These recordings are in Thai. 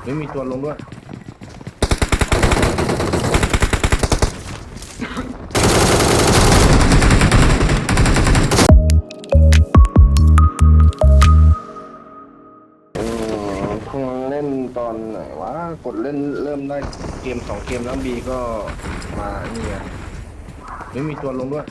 ไม่มีตัวลงด้วยเล่นตอนไหนวะกดเล่นเริ่มได้เกม2เกมแล้วบีก็มานี่ไงไม่มีตัวลงด้วย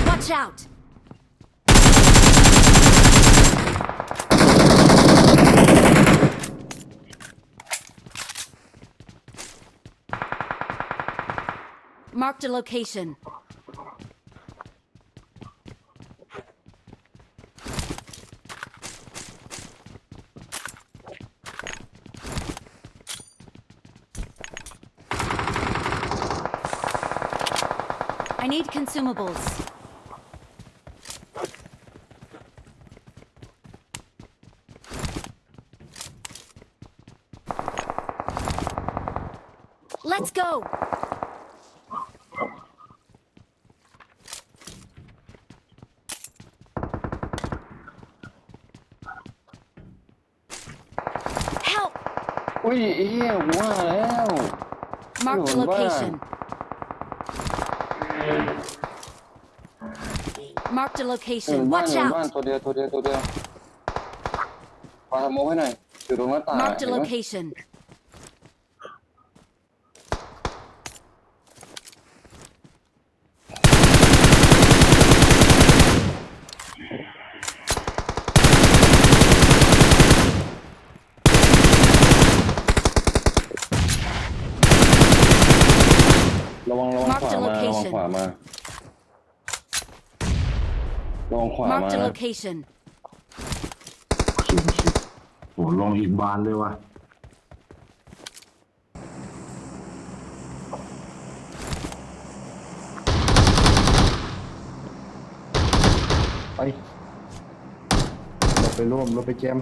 Watch out! Marked a location. I need consumables. Let's go! Help! อุ้ยเฮียว่าแล้ว Mark the location. Mark the location. Watch บ้าน out! ตัวเดียวพาสโมให้หน่อยอยู่ตรงหน้าต่าง Mark the location. ระวังขวามาระวังขวามา Mark the location. ชิโหลงอีกบานเลยว่ะไปเราไปร่วมเราไปแจม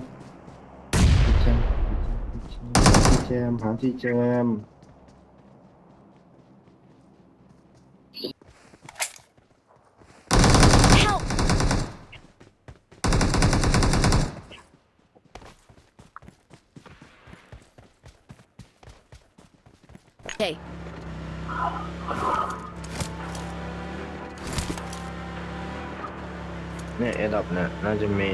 หาที่แจมHelp! Okay. เนี่ยเอดับเนี่ยน่าจะมี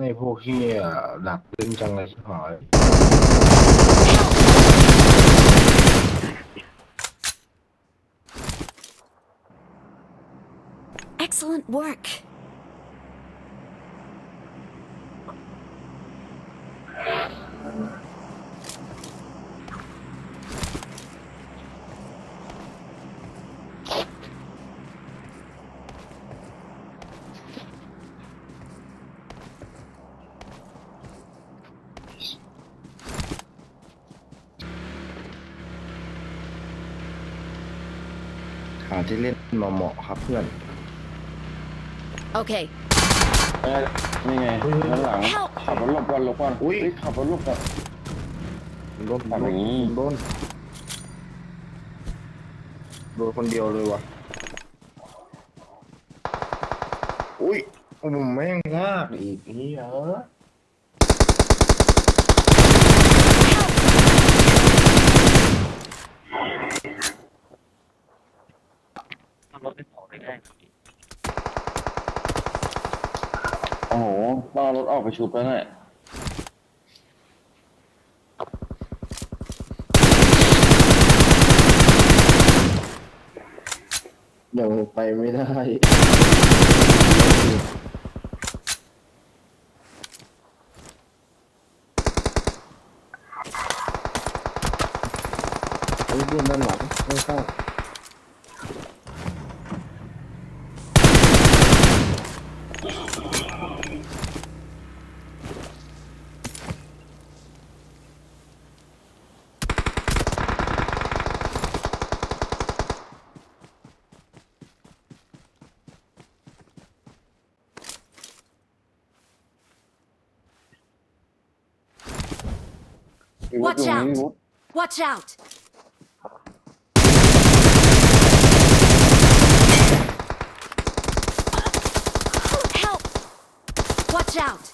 ไอ้พวกที่ดักเล่นจังเลยชิบหาย Excellent work.หาที่เล่นเหมาะครับเพื่อน Okay. นี่ไงด้านหลังขับรถหลบก่อนอุ้ยขับรถหลบก่อนรถแบบนี้โดนคนเดียวเลยวะอุ้ยผมแม่งลากอีกนี่เหรอรถไม่พอได้ โอ้โหต้องเอารถออกไปชุบแล้วเนี่ย ยังไปไม่ได้ไอ้เพื่อนด้านหลังไม่เข้า มีวุฒิ Watch ตรงนี้ out! วุฒิ Watch out! Help! Watch out!2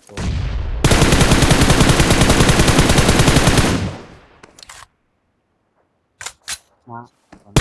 ตัวมาก่อน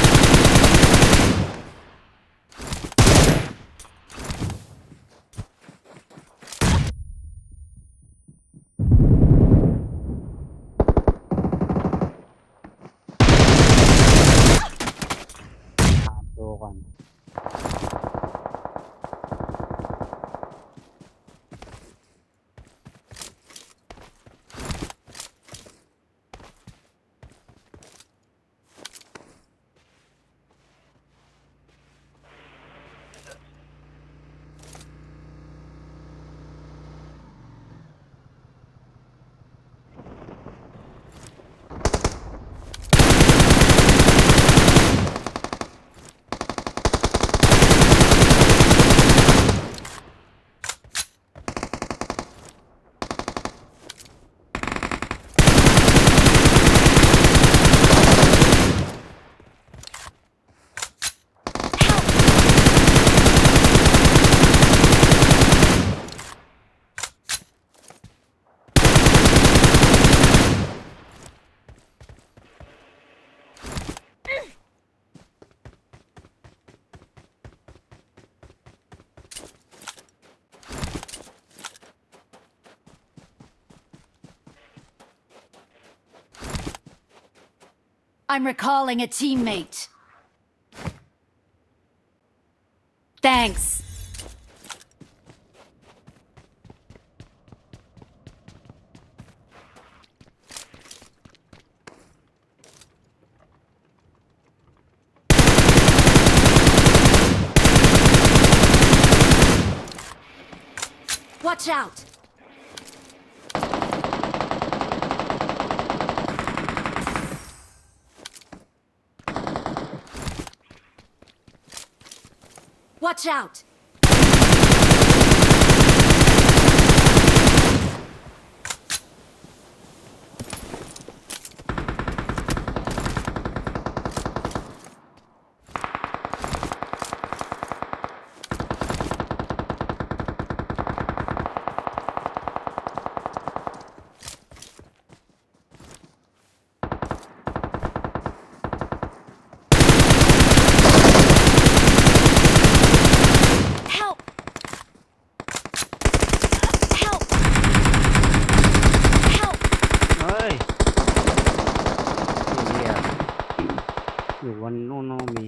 I'm recalling a teammate. Thanks. Watch out! Watch out! Help! Help! Help! เฮ้ยเฮียอยู่วันโน่นมี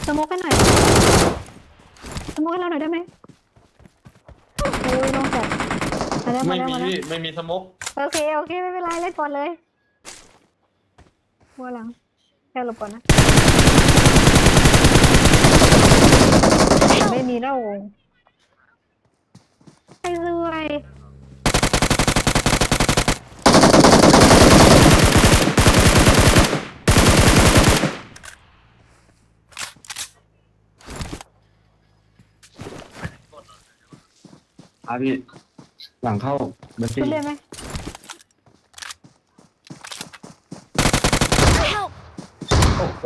สโมกให้หน่อยสโมกให้เราหน่อยได้ไหมโอ้ยลงแต่มาแล้ว ไม่ มาแล้ว มี มาแล้ว พี่ไม่มีสมก โอเคโอเคไม่เป็นไรเล่นก่อนเลยมัวหลังแค่หลบก่อนนะไม่มีแล้วไอ้รวย พี่หลังเข้าบัญชี ขึ้นได้ไหม Help! โอ้โห